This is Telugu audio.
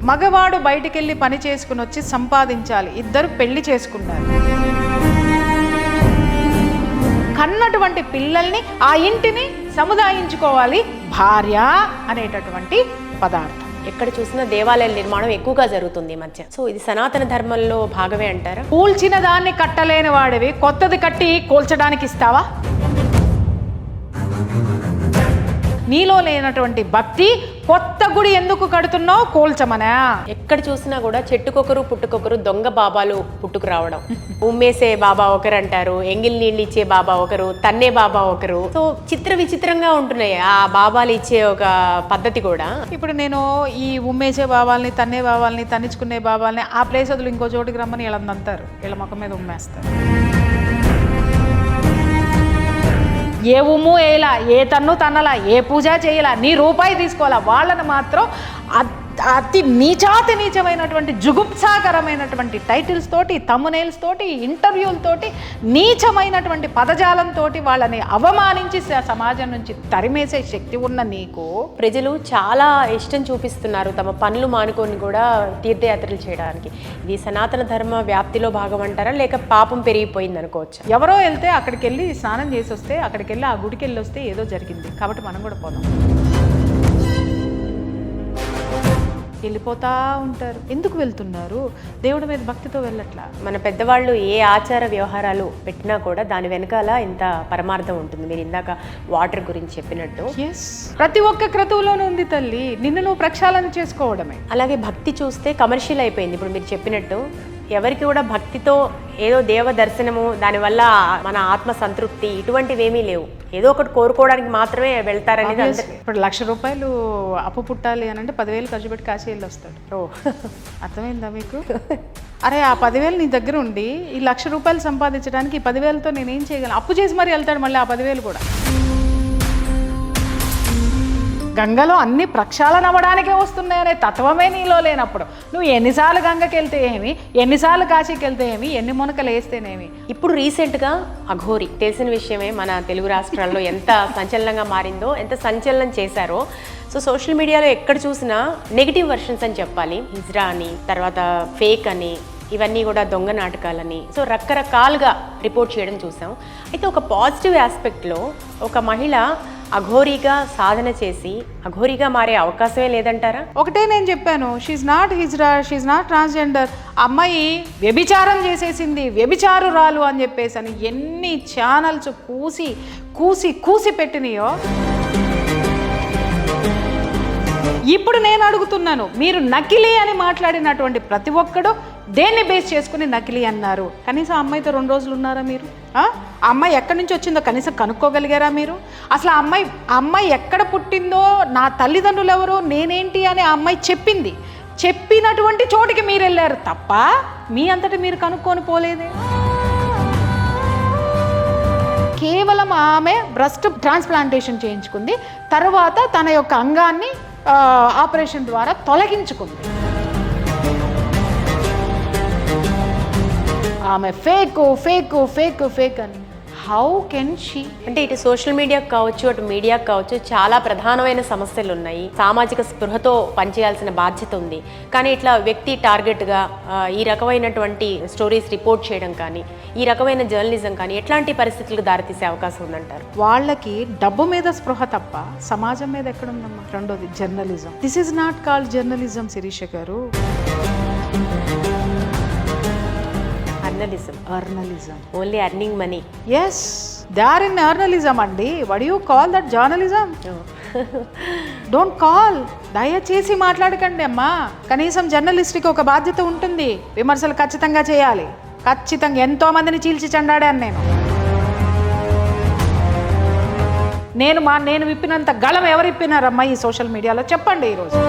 మగవాడు బయటికెళ్ళి పని చేసుకుని వచ్చి సంపాదించాలి, ఇద్దరు పెళ్లి చేసుకున్నారు. కన్నటువంటి పిల్లల్ని ఆ ఇంటిని సముదాయించుకోవాలి భార్య అనేటటువంటి పదార్థం. ఎక్కడ చూసినా దేవాలయాల నిర్మాణం ఎక్కువగా జరుగుతుంది ఈ మధ్య. సో ఇది సనాతన ధర్మంలో భాగమే అంటారా? కూల్చిన దాన్ని కట్టలేని వాడివి కొత్తది కట్టి కూల్చడానికి ఇస్తావా? నీలో లేనటువంటి భక్తి కొత్త గుడి ఎందుకు కడుతున్నావు? కూల్చమనా? ఎక్కడ చూసినా కూడా చెట్టుకొకరు పుట్టుకొకరు దొంగ బాబాలు పుట్టుకు రావడం. ఉమ్మేసే బాబా ఒకరు అంటారు, ఎంగిల్ నీళ్ళు ఇచ్చే బాబా ఒకరు, తన్నే బాబా ఒకరు. సో విచిత్రంగా ఉంటున్నాయి ఆ బాబాలు ఇచ్చే ఒక పద్ధతి కూడా. ఇప్పుడు నేను ఈ ఉమ్మేసే బాబాల్ని, తన్నే బాబాల్ని, తన్నించుకునే బాబాల్ని ఆ ప్లేస్ వదులు ఇంకో చోటుకి రమ్మని వీళ్ళందంటారు, వీళ్ళ ముఖం మీద ఉమ్మేస్తారు. ఏ ఉమ్ము వేయలా, ఏ తన్ను తన్నలా, ఏ పూజ చేయలా, నీ రూపాయి తీసుకోవాలా. వాళ్ళని మాత్రం అతి నీచమైనటువంటి జుగుప్సాకరమైనటువంటి టైటిల్స్ తోటి, థంబ్నెయిల్స్ తోటి, ఇంటర్వ్యూలతోటి, నీచమైనటువంటి పదజాలంతో వాళ్ళని అవమానించి సమాజం నుంచి తరిమేసే శక్తి ఉన్న నీకు ప్రజలు చాలా ఇష్టం చూపిస్తున్నారు తమ పనులు మానుకొని కూడా తీర్థయాత్రలు చేయడానికి. ఇది సనాతన ధర్మ వ్యాప్తిలో భాగం అంటారా, లేక పాపం పెరిగిపోయింది అనుకోవచ్చు? ఎవరో వెళ్తే అక్కడికి వెళ్ళి స్నానం చేసి వస్తే, అక్కడికి వెళ్ళి ఆ గుడికి వెళ్ళి వస్తే ఏదో జరిగింది కాబట్టి మనం కూడా పోదాం. వెళ్ళిపోతా ఉంటారు. ఎందుకు వెళ్తున్నారు? దేవుడి మీద భక్తితో వెళ్ళట్లా. మన పెద్దవాళ్ళు ఏ ఆచార వ్యవహారాలు పెట్టినా కూడా దాని వెనకాల ఇంత పరమార్థం ఉంటుంది. మీరు ఇందాక వాటర్ గురించి చెప్పినట్టు ప్రతి ఒక్క క్రతువులోనూ ఉంది తల్లి. నిన్ను నువ్వు ప్రక్షాళన చేసుకోవడమే. అలాగే భక్తి చూస్తే కమర్షియల్ అయిపోయింది. ఇప్పుడు మీరు చెప్పినట్టు ఎవరికి కూడా భక్తితో ఏదో దేవ దర్శనము, దానివల్ల మన ఆత్మ సంతృప్తి ఇటువంటివి ఏమీ లేవు. ఏదో ఒకటి కోరుకోవడానికి మాత్రమే వెళ్తారనేది. ఇప్పుడు 1,00,000 రూపాయలు అప్పు పుట్టాలి అని అంటే 10,000 ఖర్చు పెట్టి కాశీ వెళ్ళి వస్తాడు. అర్థమైందా మీకు? అరే ఆ 10,000 నీ దగ్గర ఉండి ఈ 1,00,000 రూపాయలు సంపాదించడానికి ఈ 10,000తో నేనేం చేయగలను? అప్పు చేసి మరీ వెళ్తాడు మళ్ళీ ఆ 10,000 కూడా. గంగలో అన్ని ప్రక్షాళన అవ్వడానికే వస్తున్నాయనే తత్వమే నీలో లేనప్పుడు నువ్వు ఎన్నిసార్లు గంగకి వెళ్తే ఏమి, ఎన్నిసార్లు కాశీకి వెళ్తే ఏమి, ఎన్ని మునకలు వేస్తేనేమి. ఇప్పుడు రీసెంట్గా అఘోరి తెలిసిన విషయమే. మన తెలుగు రాష్ట్రాల్లో ఎంత సంచలనంగా మారిందో, ఎంత సంచలనం చేశారో. సో సోషల్ మీడియాలో ఎక్కడ చూసినా నెగిటివ్ వర్షన్స్ అని చెప్పాలి. హిజ్రా అని, తర్వాత ఫేక్ అని, ఇవన్నీ కూడా దొంగ నాటకాలని, సో రకరకాలుగా రిపోర్ట్ చేయడం చూసాం. అయితే ఒక పాజిటివ్ ఆస్పెక్ట్లో ఒక మహిళ అఘోరీగా సాధన చేసి అఘోరీగా మారే అవకాశమే లేదంటారా? ఒకటే నేను చెప్పాను, she's not hijra, she's not transgender. అమ్మాయి వ్యభిచారం చేసేసింది, వ్యభిచారురాలు అని చెప్పేసి అని ఎన్ని ఛానల్స్ కూసి కూసి కూసి పెట్టినాయో. ఇప్పుడు నేను అడుగుతున్నాను, మీరు నకిలీ అని మాట్లాడినటువంటి ప్రతి ఒక్కడు దేన్ని బేస్ చేసుకుని నకిలీ అన్నారు? కనీసం అమ్మాయితో 2 రోజులు ఉన్నారా మీరు? ఆ అమ్మాయి ఎక్కడి నుంచి వచ్చిందో కనీసం కనుక్కోగలిగారా మీరు? అసలు ఆ అమ్మాయి ఎక్కడ పుట్టిందో, నా తల్లిదండ్రులు ఎవరు, నేనేంటి అని ఆ అమ్మాయి చెప్పింది. చెప్పినటువంటి చోటికి మీరు వెళ్ళారు తప్ప మీ అంతటి మీరు కనుక్కొని పోలేదే. కేవలం ఆమె బ్రెస్ట్ ట్రాన్స్ప్లాంటేషన్ చేయించుకుంది, తర్వాత తన యొక్క అంగాన్ని ఆపరేషన్ ద్వారా తొలగించుకుంది. ఆమె ఫేక్ ఫేక్ ఫేక్ ఫేక్ అని. How can she? అంటే ఇటు సోషల్ మీడియాకు కావచ్చు, అటు మీడియాకు కావచ్చు, చాలా ప్రధానమైన సమస్యలు ఉన్నాయి. సామాజిక స్పృహతో పనిచేయాల్సిన బాధ్యత ఉంది. కానీ ఇట్లా వ్యక్తి టార్గెట్గా ఈ రకమైనటువంటి స్టోరీస్ రిపోర్ట్ చేయడం కానీ, ఈ రకమైన జర్నలిజం కానీ ఎట్లాంటి పరిస్థితులకు దారితీసే అవకాశం ఉందంటారు? వాళ్ళకి డబ్బు మీద స్పృహ తప్ప సమాజం మీద ఎక్కడుందమ్మా? రెండోది journalism. This is not called journalism Shirisha గారు. Journalism. Only earning money. Yes, they are in journalism అండి. What do you call that journalism? Don't call. దయచేసి మాట్లాడకండి అమ్మా. కనీసం జర్నలిస్ట్కి ఒక బాధ్యత ఉంటుంది. విమర్శలు ఖచ్చితంగా చేయాలి. ఖచ్చితంగా ఎంతో మందిని చీల్చి చెండాడాను నేను విప్పినంత గళం ఎవరు ఇప్పినారమ్మా ఈ సోషల్ మీడియాలో? చెప్పండి ఈరోజు.